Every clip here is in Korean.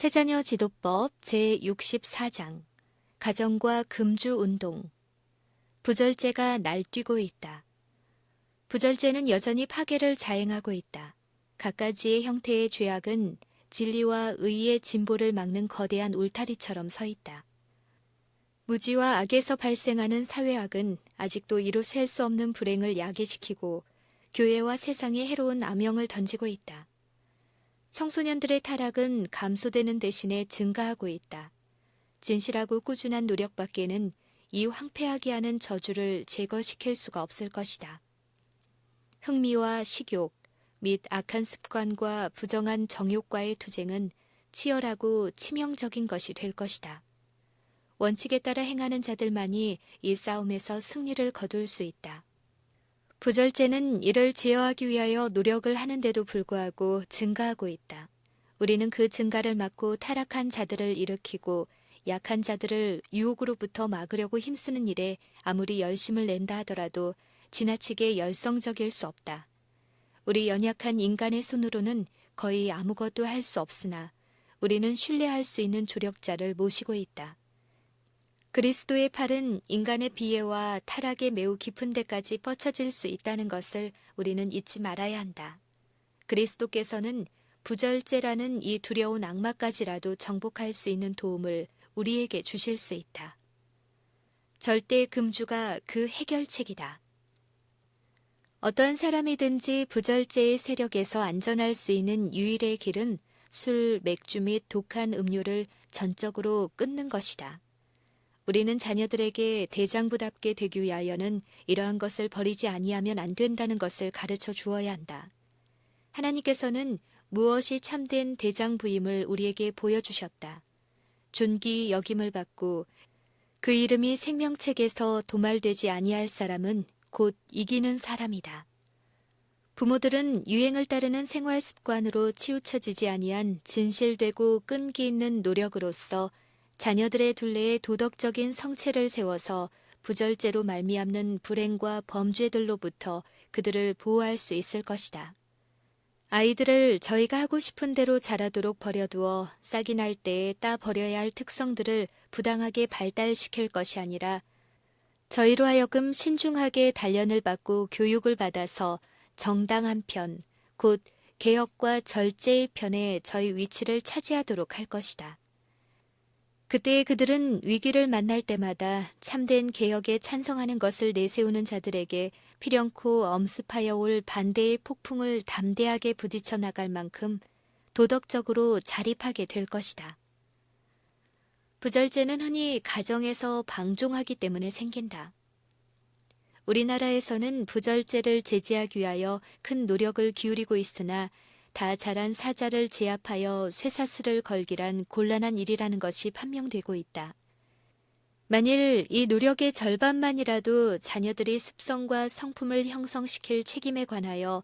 세자녀 지도법 제64장 가정과 금주 운동. 부절제가 날뛰고 있다. 부절제는 여전히 파괴를 자행하고 있다. 갖가지의 형태의 죄악은 진리와 의의 진보를 막는 거대한 울타리처럼 서 있다. 무지와 악에서 발생하는 사회악은 아직도 이루 셀 수 없는 불행을 야기시키고 교회와 세상에 해로운 암영을 던지고 있다. 청소년들의 타락은 감소되는 대신에 증가하고 있다. 진실하고 꾸준한 노력밖에는 이 황폐하게 하는 저주를 제거시킬 수가 없을 것이다. 흥미와 식욕 및 악한 습관과 부정한 정욕과의 투쟁은 치열하고 치명적인 것이 될 것이다. 원칙에 따라 행하는 자들만이 이 싸움에서 승리를 거둘 수 있다. 부절제는 이를 제어하기 위하여 노력을 하는데도 불구하고 증가하고 있다. 우리는 그 증가를 막고 타락한 자들을 일으키고 약한 자들을 유혹으로부터 막으려고 힘쓰는 일에 아무리 열심을 낸다 하더라도 지나치게 열성적일 수 없다. 우리 연약한 인간의 손으로는 거의 아무것도 할 수 없으나 우리는 신뢰할 수 있는 조력자를 모시고 있다. 그리스도의 팔은 인간의 비애와 타락의 매우 깊은 데까지 뻗쳐질 수 있다는 것을 우리는 잊지 말아야 한다. 그리스도께서는 부절제라는 이 두려운 악마까지라도 정복할 수 있는 도움을 우리에게 주실 수 있다. 절대 금주가 그 해결책이다. 어떤 사람이든지 부절제의 세력에서 안전할 수 있는 유일의 길은 술, 맥주 및 독한 음료를 전적으로 끊는 것이다. 우리는 자녀들에게 대장부답게 되기 위하여는 이러한 것을 버리지 아니하면 안 된다는 것을 가르쳐 주어야 한다. 하나님께서는 무엇이 참된 대장부임을 우리에게 보여주셨다. 존귀 여김을 받고 그 이름이 생명책에서 도말되지 아니할 사람은 곧 이기는 사람이다. 부모들은 유행을 따르는 생활 습관으로 치우쳐지지 아니한 진실되고 끈기 있는 노력으로서 자녀들의 둘레에 도덕적인 성체를 세워서 부절제로 말미암는 불행과 범죄들로부터 그들을 보호할 수 있을 것이다. 아이들을 저희가 하고 싶은 대로 자라도록 버려두어 싹이 날 때에 따 버려야 할 특성들을 부당하게 발달시킬 것이 아니라 저희로 하여금 신중하게 단련을 받고 교육을 받아서 정당한 편, 곧 개혁과 절제의 편에 저희 위치를 차지하도록 할 것이다. 그때 그들은 위기를 만날 때마다 참된 개혁에 찬성하는 것을 내세우는 자들에게 필연코 엄습하여 올 반대의 폭풍을 담대하게 부딪혀 나갈 만큼 도덕적으로 자립하게 될 것이다. 부절제는 흔히 가정에서 방종하기 때문에 생긴다. 우리나라에서는 부절제를 제지하기 위하여 큰 노력을 기울이고 있으나 다 자란 사자를 제압하여 쇠사슬을 걸기란 곤란한 일이라는 것이 판명되고 있다. 만일 이 노력의 절반만이라도 자녀들이 습성과 성품을 형성시킬 책임에 관하여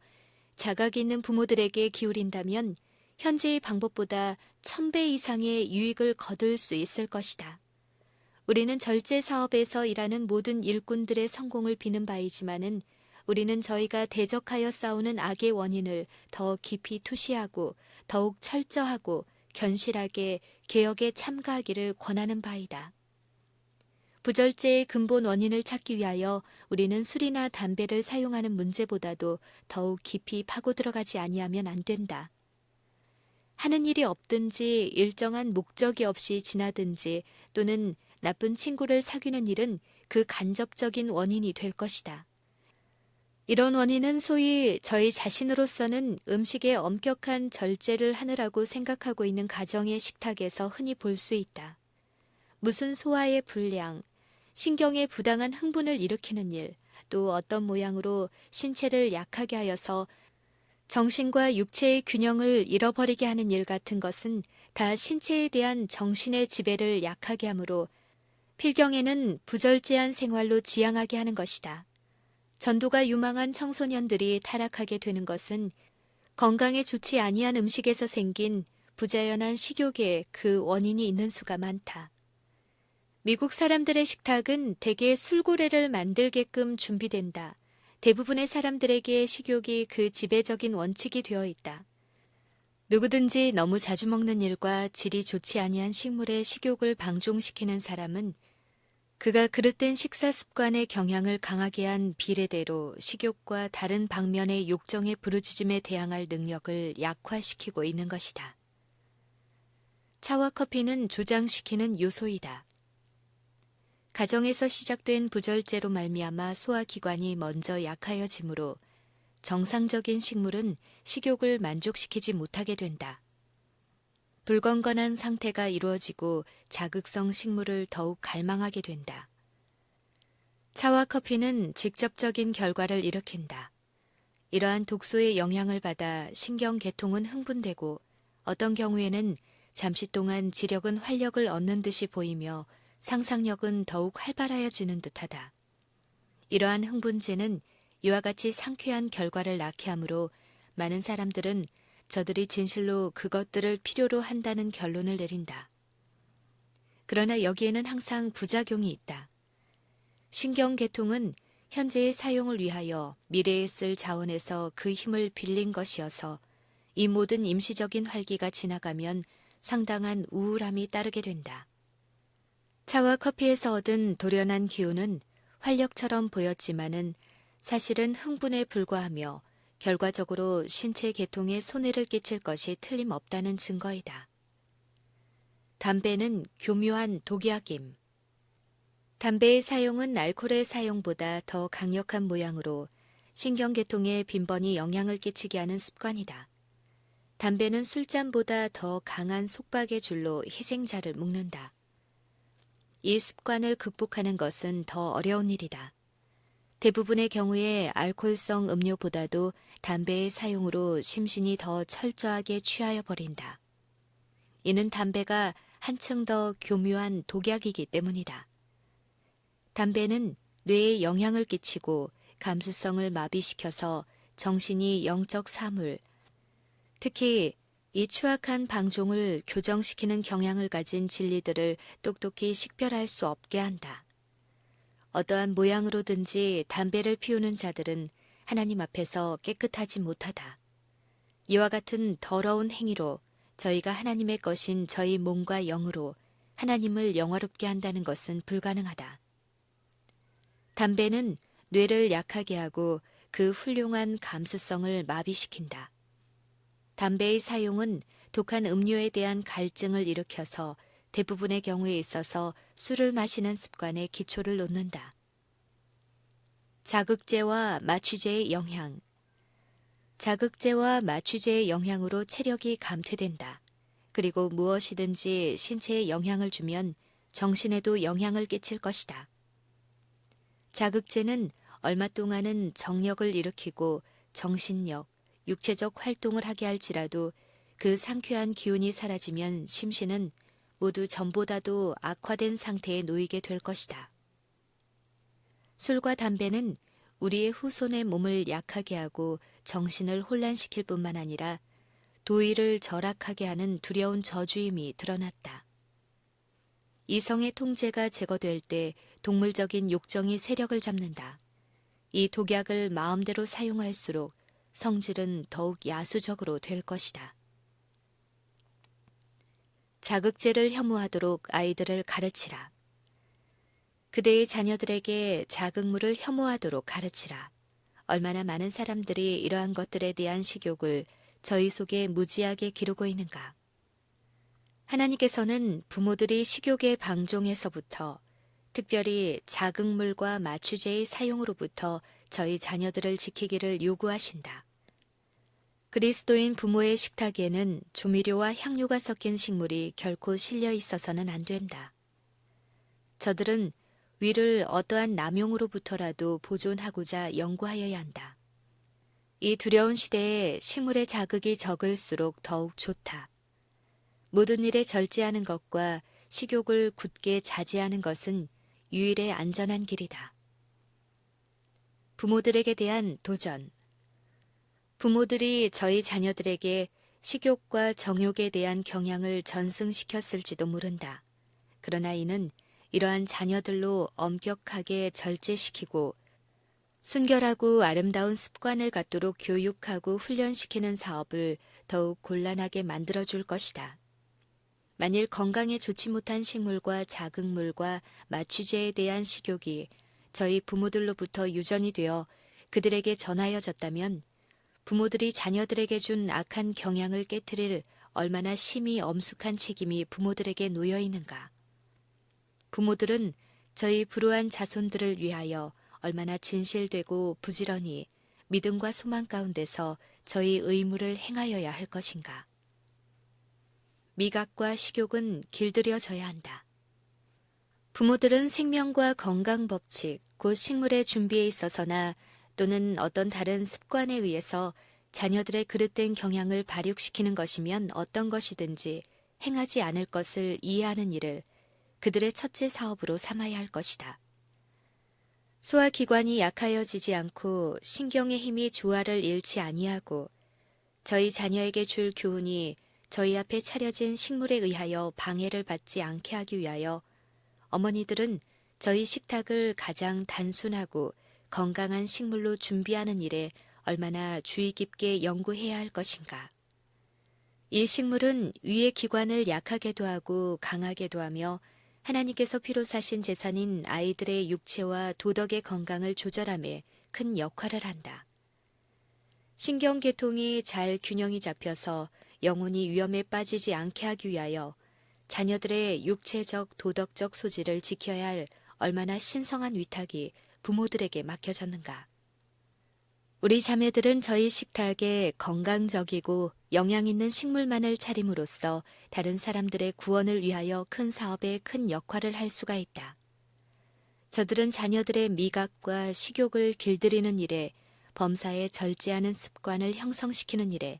자각이 있는 부모들에게 기울인다면 현재의 방법보다 1000배 이상의 유익을 거둘 수 있을 것이다. 우리는 절제 사업에서 일하는 모든 일꾼들의 성공을 비는 바이지만은 우리는 저희가 대적하여 싸우는 악의 원인을 더 깊이 투시하고 더욱 철저하고 견실하게 개혁에 참가하기를 권하는 바이다. 부절제의 근본 원인을 찾기 위하여 우리는 술이나 담배를 사용하는 문제보다도 더욱 깊이 파고 들어가지 아니하면 안 된다. 하는 일이 없든지 일정한 목적이 없이 지나든지 또는 나쁜 친구를 사귀는 일은 그 간접적인 원인이 될 것이다. 이런 원인은 소위 저희 자신으로서는 음식에 엄격한 절제를 하느라고 생각하고 있는 가정의 식탁에서 흔히 볼 수 있다. 무슨 소화의 불량, 신경의 부당한 흥분을 일으키는 일, 또 어떤 모양으로 신체를 약하게 하여서 정신과 육체의 균형을 잃어버리게 하는 일 같은 것은 다 신체에 대한 정신의 지배를 약하게 하므로 필경에는 부절제한 생활로 지향하게 하는 것이다. 전도가 유망한 청소년들이 타락하게 되는 것은 건강에 좋지 아니한 음식에서 생긴 부자연한 식욕에 그 원인이 있는 수가 많다. 미국 사람들의 식탁은 대개 술고래를 만들게끔 준비된다. 대부분의 사람들에게 식욕이 그 지배적인 원칙이 되어 있다. 누구든지 너무 자주 먹는 일과 질이 좋지 아니한 식물의 식욕을 방종시키는 사람은 그가 그릇된 식사 습관의 영향을 강하게 한 비례대로 식욕과 다른 방면의 욕정의 부르짖음에 대항할 능력을 약화시키고 있는 것이다. 차와 커피는 조장시키는 요소이다. 가정에서 시작된 부절제로 말미암아 소화기관이 먼저 약하여지므로 정상적인 식물은 식욕을 만족시키지 못하게 된다. 불건건한 상태가 이루어지고 자극성 식물을 더욱 갈망하게 된다. 차와 커피는 직접적인 결과를 일으킨다. 이러한 독소의 영향을 받아 신경계통은 흥분되고 어떤 경우에는 잠시 동안 지력은 활력을 얻는 듯이 보이며 상상력은 더욱 활발하여지는 듯하다. 이러한 흥분제는 이와 같이 상쾌한 결과를 낳게 하므로 많은 사람들은 저들이 진실로 그것들을 필요로 한다는 결론을 내린다. 그러나 여기에는 항상 부작용이 있다. 신경계통은 현재의 사용을 위하여 미래에 쓸 자원에서 그 힘을 빌린 것이어서 이 모든 임시적인 활기가 지나가면 상당한 우울함이 따르게 된다. 차와 커피에서 얻은 도련한 기운은 활력처럼 보였지만은 사실은 흥분에 불과하며 결과적으로 신체 계통에 손해를 끼칠 것이 틀림없다는 증거이다. 담배는 교묘한 독약임. 담배의 사용은 알코올의 사용보다 더 강력한 모양으로 신경계통에 빈번히 영향을 끼치게 하는 습관이다. 담배는 술잔보다 더 강한 속박의 줄로 희생자를 묶는다. 이 습관을 극복하는 것은 더 어려운 일이다. 대부분의 경우에 알코올성 음료보다도 담배의 사용으로 심신이 더 철저하게 취하여 버린다. 이는 담배가 한층 더 교묘한 독약이기 때문이다. 담배는 뇌에 영향을 끼치고 감수성을 마비시켜서 정신이 영적 사물, 특히 이 추악한 방종을 교정시키는 경향을 가진 진리들을 똑똑히 식별할 수 없게 한다. 어떠한 모양으로든지 담배를 피우는 자들은 하나님 앞에서 깨끗하지 못하다. 이와 같은 더러운 행위로 저희가 하나님의 것인 저희 몸과 영으로 하나님을 영화롭게 한다는 것은 불가능하다. 담배는 뇌를 약하게 하고 그 훌륭한 감수성을 마비시킨다. 담배의 사용은 독한 음료에 대한 갈증을 일으켜서 대부분의 경우에 있어서 술을 마시는 습관에 기초를 놓는다. 자극제와 마취제의 영향. 자극제와 마취제의 영향으로 체력이 감퇴된다. 그리고 무엇이든지 신체에 영향을 주면 정신에도 영향을 끼칠 것이다. 자극제는 얼마 동안은 정력을 일으키고 정신력, 육체적 활동을 하게 할지라도 그 상쾌한 기운이 사라지면 심신은 모두 전보다도 악화된 상태에 놓이게 될 것이다. 술과 담배는 우리의 후손의 몸을 약하게 하고 정신을 혼란시킬 뿐만 아니라 도의를 절악하게 하는 두려운 저주임이 드러났다. 이성의 통제가 제거될 때 동물적인 욕정이 세력을 잡는다. 이 독약을 마음대로 사용할수록 성질은 더욱 야수적으로 될 것이다. 자극제를 혐오하도록 아이들을 가르치라. 그대의 자녀들에게 자극물을 혐오하도록 가르치라. 얼마나 많은 사람들이 이러한 것들에 대한 식욕을 저희 속에 무지하게 기르고 있는가. 하나님께서는 부모들이 식욕의 방종에서부터 특별히 자극물과 마취제의 사용으로부터 저희 자녀들을 지키기를 요구하신다. 그리스도인 부모의 식탁에는 조미료와 향료가 섞인 식물이 결코 실려 있어서는 안 된다. 저들은 위를 어떠한 남용으로부터라도 보존하고자 연구하여야 한다. 이 두려운 시대에 식물의 자극이 적을수록 더욱 좋다. 모든 일에 절제하는 것과 식욕을 굳게 자제하는 것은 유일의 안전한 길이다. 부모들에게 대한 도전. 부모들이 저희 자녀들에게 식욕과 정욕에 대한 경향을 전승시켰을지도 모른다. 그러나 이는 이러한 자녀들로 엄격하게 절제시키고 순결하고 아름다운 습관을 갖도록 교육하고 훈련시키는 사업을 더욱 곤란하게 만들어줄 것이다. 만일 건강에 좋지 못한 식물과 자극물과 마취제에 대한 식욕이 저희 부모들로부터 유전이 되어 그들에게 전하여졌다면 부모들이 자녀들에게 준 악한 경향을 깨트릴 얼마나 심히 엄숙한 책임이 부모들에게 놓여 있는가. 부모들은 저희 불우한 자손들을 위하여 얼마나 진실되고 부지런히 믿음과 소망 가운데서 저희 의무를 행하여야 할 것인가. 미각과 식욕은 길들여져야 한다. 부모들은 생명과 건강 법칙, 곧 식물의 준비에 있어서나 또는 어떤 다른 습관에 의해서 자녀들의 그릇된 경향을 발육시키는 것이면 어떤 것이든지 행하지 않을 것을 이해하는 일을 그들의 첫째 사업으로 삼아야 할 것이다. 소화기관이 약하여지지 않고 신경의 힘이 조화를 잃지 아니하고 저희 자녀에게 줄 교훈이 저희 앞에 차려진 식물에 의하여 방해를 받지 않게 하기 위하여 어머니들은 저희 식탁을 가장 단순하고 건강한 식물로 준비하는 일에 얼마나 주의 깊게 연구해야 할 것인가. 이 식물은 위의 기관을 약하게도 하고 강하게도 하며 하나님께서 피로 사신 재산인 아이들의 육체와 도덕의 건강을 조절함에 큰 역할을 한다. 신경계통이 잘 균형이 잡혀서 영혼이 위험에 빠지지 않게 하기 위하여 자녀들의 육체적, 도덕적 소질을 지켜야 할 얼마나 신성한 위탁이 부모들에게 맡겨졌는가. 우리 자매들은 저희 식탁에 건강적이고 영양 있는 식물만을 차림으로써 다른 사람들의 구원을 위하여 큰 사업에 큰 역할을 할 수가 있다. 저들은 자녀들의 미각과 식욕을 길들이는 일에 범사에 절제하는 습관을 형성시키는 일에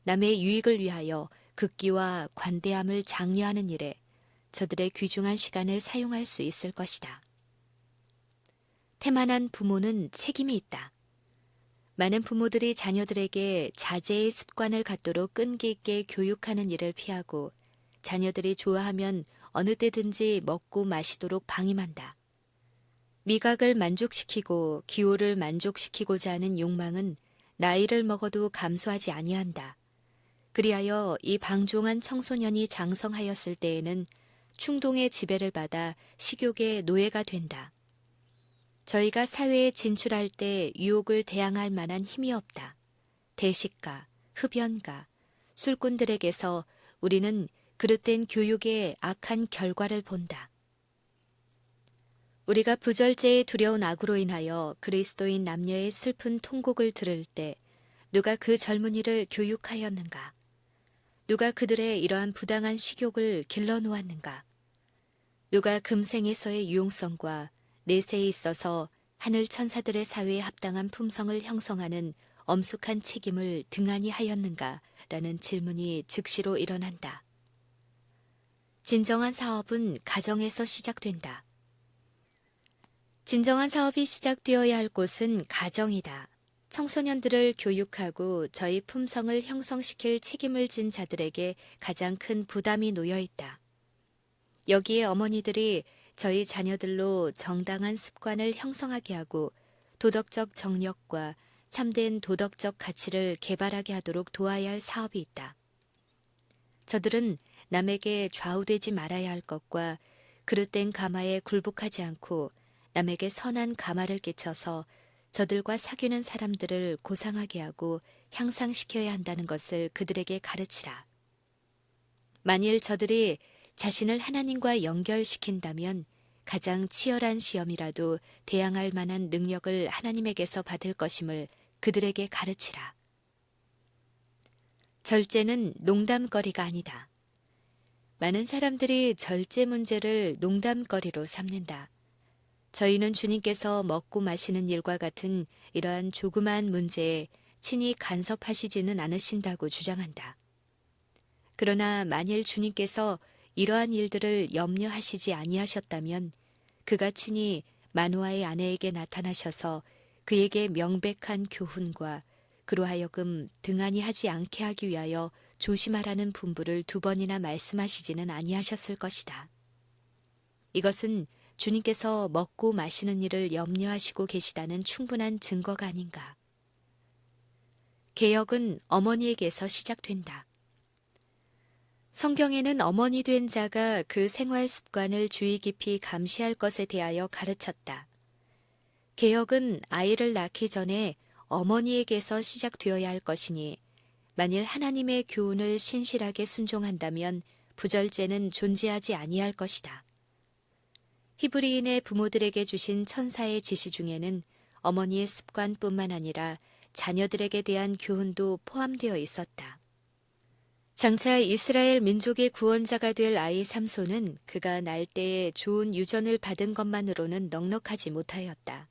남의 유익을 위하여 극기와 관대함을 장려하는 일에 저들의 귀중한 시간을 사용할 수 있을 것이다. 태만한 부모는 책임이 있다. 많은 부모들이 자녀들에게 자제의 습관을 갖도록 끈기 있게 교육하는 일을 피하고 자녀들이 좋아하면 어느 때든지 먹고 마시도록 방임한다. 미각을 만족시키고 기호를 만족시키고자 하는 욕망은 나이를 먹어도 감소하지 아니한다. 그리하여 이 방종한 청소년이 장성하였을 때에는 충동의 지배를 받아 식욕의 노예가 된다. 저희가 사회에 진출할 때 유혹을 대항할 만한 힘이 없다. 대식가, 흡연가, 술꾼들에게서 우리는 그릇된 교육의 악한 결과를 본다. 우리가 부절제의 두려운 악으로 인하여 그리스도인 남녀의 슬픈 통곡을 들을 때 누가 그 젊은이를 교육하였는가? 누가 그들의 이러한 부당한 식욕을 길러놓았는가? 누가 금생에서의 유용성과 내세에 있어서 하늘 천사들의 사회에 합당한 품성을 형성하는 엄숙한 책임을 등한히 하였는가? 라는 질문이 즉시로 일어난다. 진정한 사업은 가정에서 시작된다. 진정한 사업이 시작되어야 할 곳은 가정이다. 청소년들을 교육하고 저희 품성을 형성시킬 책임을 진 자들에게 가장 큰 부담이 놓여 있다. 여기에 어머니들이 저희 자녀들로 정당한 습관을 형성하게 하고 도덕적 정력과 참된 도덕적 가치를 개발하게 하도록 도와야 할 사업이 있다. 저들은 남에게 좌우되지 말아야 할 것과 그릇된 가마에 굴복하지 않고 남에게 선한 가마를 끼쳐서 저들과 사귀는 사람들을 고상하게 하고 향상시켜야 한다는 것을 그들에게 가르치라. 만일 저들이 자신을 하나님과 연결시킨다면 가장 치열한 시험이라도 대항할 만한 능력을 하나님에게서 받을 것임을 그들에게 가르치라. 절제는 농담거리가 아니다. 많은 사람들이 절제 문제를 농담거리로 삼는다. 저희는 주님께서 먹고 마시는 일과 같은 이러한 조그마한 문제에 친히 간섭하시지는 않으신다고 주장한다. 그러나 만일 주님께서 이러한 일들을 염려하시지 아니하셨다면 그가 친히 마노아의 아내에게 나타나셔서 그에게 명백한 교훈과 그로 하여금 등한히 하지 않게 하기 위하여 조심하라는 분부를 2번이나 말씀하시지는 아니하셨을 것이다. 이것은 주님께서 먹고 마시는 일을 염려하시고 계시다는 충분한 증거가 아닌가. 개혁은 어머니에게서 시작된다. 성경에는 어머니 된 자가 그 생활 습관을 주의 깊이 감시할 것에 대하여 가르쳤다. 개혁은 아이를 낳기 전에 어머니에게서 시작되어야 할 것이니 만일 하나님의 교훈을 신실하게 순종한다면 부절제는 존재하지 아니할 것이다. 히브리인의 부모들에게 주신 천사의 지시 중에는 어머니의 습관뿐만 아니라 자녀들에게 대한 교훈도 포함되어 있었다. 장차 이스라엘 민족의 구원자가 될 아이 삼손은 그가 날 때에 좋은 유전을 받은 것만으로는 넉넉하지 못하였다.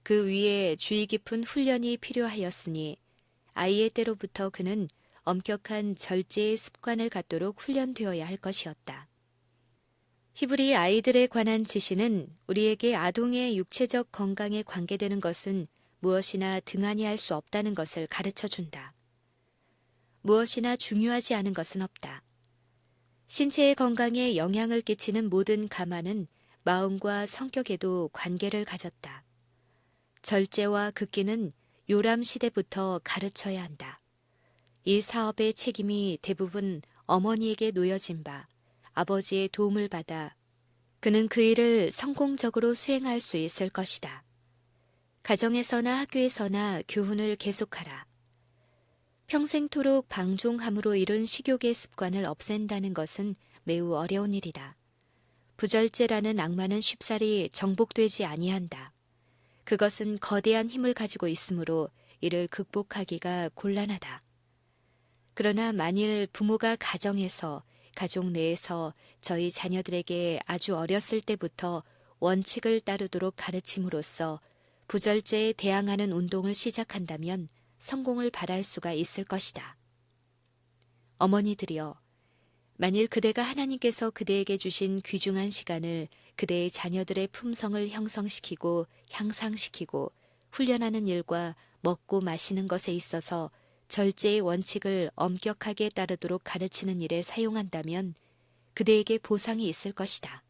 그 위에 주의 깊은 훈련이 필요하였으니 아이의 때로부터 그는 엄격한 절제의 습관을 갖도록 훈련되어야 할 것이었다. 히브리 아이들에 관한 지시는 우리에게 아동의 육체적 건강에 관계되는 것은 무엇이나 등한히 할 수 없다는 것을 가르쳐준다. 무엇이나 중요하지 않은 것은 없다. 신체의 건강에 영향을 끼치는 모든 감화는 마음과 성격에도 관계를 가졌다. 절제와 극기는 요람 시대부터 가르쳐야 한다. 이 사업의 책임이 대부분 어머니에게 놓여진 바 아버지의 도움을 받아 그는 그 일을 성공적으로 수행할 수 있을 것이다. 가정에서나 학교에서나 교훈을 계속하라. 평생토록 방종함으로 이룬 식욕의 습관을 없앤다는 것은 매우 어려운 일이다. 부절제라는 악마는 쉽사리 정복되지 아니한다. 그것은 거대한 힘을 가지고 있으므로 이를 극복하기가 곤란하다. 그러나 만일 부모가 가정에서, 가족 내에서 저희 자녀들에게 아주 어렸을 때부터 원칙을 따르도록 가르침으로써 부절제에 대항하는 운동을 시작한다면 성공을 바랄 수가 있을 것이다. 어머니들이여, 만일 그대가 하나님께서 그대에게 주신 귀중한 시간을 그대의 자녀들의 품성을 형성시키고 향상시키고 훈련하는 일과 먹고 마시는 것에 있어서 절제의 원칙을 엄격하게 따르도록 가르치는 일에 사용한다면 그대에게 보상이 있을 것이다.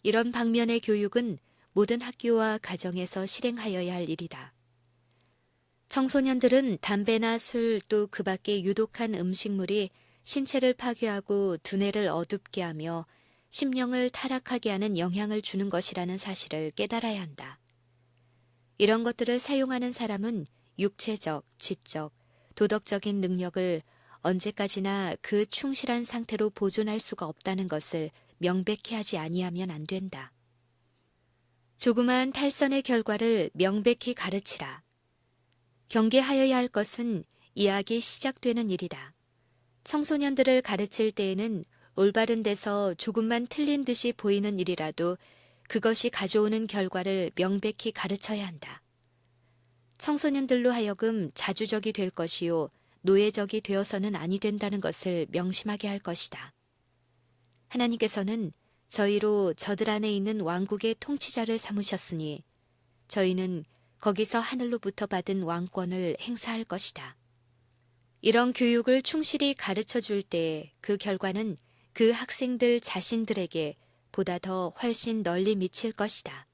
이런 방면의 교육은 모든 학교와 가정에서 실행하여야 할 일이다. 청소년들은 담배나 술 또 그 밖의 유독한 음식물이 신체를 파괴하고 두뇌를 어둡게 하며 심령을 타락하게 하는 영향을 주는 것이라는 사실을 깨달아야 한다. 이런 것들을 사용하는 사람은 육체적, 지적, 도덕적인 능력을 언제까지나 그 충실한 상태로 보존할 수가 없다는 것을 명백히 하지 아니하면 안 된다. 조그마한 탈선의 결과를 명백히 가르치라. 경계하여야 할 것은 이야기 시작되는 일이다. 청소년들을 가르칠 때에는 올바른 데서 조금만 틀린 듯이 보이는 일이라도 그것이 가져오는 결과를 명백히 가르쳐야 한다. 청소년들로 하여금 자주적이 될 것이요 노예적이 되어서는 아니 된다는 것을 명심하게 할 것이다. 하나님께서는 저희로 저들 안에 있는 왕국의 통치자를 삼으셨으니 저희는 거기서 하늘로부터 받은 왕권을 행사할 것이다. 이런 교육을 충실히 가르쳐 줄 때 그 결과는 그 학생들 자신들에게 보다 더 훨씬 널리 미칠 것이다.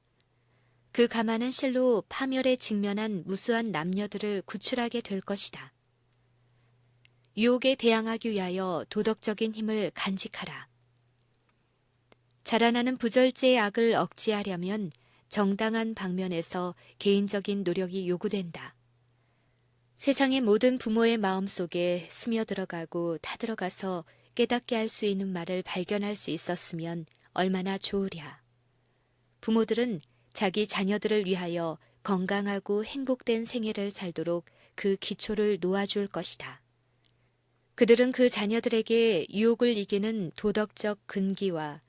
그 가마는 실로 파멸에 직면한 무수한 남녀들을 구출하게 될 것이다. 유혹에 대항하기 위하여 도덕적인 힘을 간직하라. 자라나는 부절제의 악을 억제하려면 정당한 방면에서 개인적인 노력이 요구된다. 세상의 모든 부모의 마음속에 스며들어가고 타들어가서 깨닫게 할 수 있는 말을 발견할 수 있었으면 얼마나 좋으랴. 부모들은 자기 자녀들을 위하여 건강하고 행복된 생애를 살도록 그 기초를 놓아줄 것이다. 그들은 그 자녀들에게 유혹을 이기는 도덕적 근기와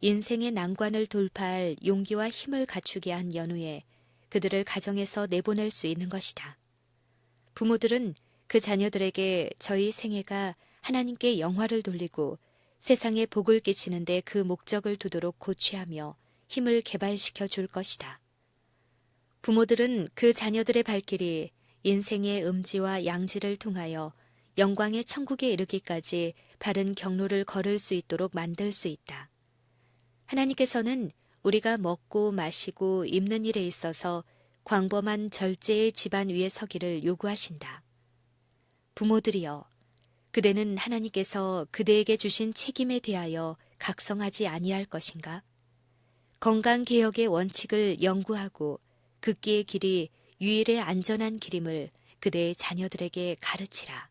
인생의 난관을 돌파할 용기와 힘을 갖추게 한 연후에 그들을 가정에서 내보낼 수 있는 것이다. 부모들은 그 자녀들에게 저희 생애가 하나님께 영화를 돌리고 세상에 복을 끼치는데 그 목적을 두도록 고취하며 힘을 개발시켜 줄 것이다. 부모들은 그 자녀들의 발길이 인생의 음지와 양지를 통하여 영광의 천국에 이르기까지 바른 경로를 걸을 수 있도록 만들 수 있다. 하나님께서는 우리가 먹고 마시고 입는 일에 있어서 광범한 절제의 집안 위에 서기를 요구하신다. 부모들이여, 그대는 하나님께서 그대에게 주신 책임에 대하여 각성하지 아니할 것인가? 건강개혁의 원칙을 연구하고 극기의 길이 유일의 안전한 길임을 그대의 자녀들에게 가르치라.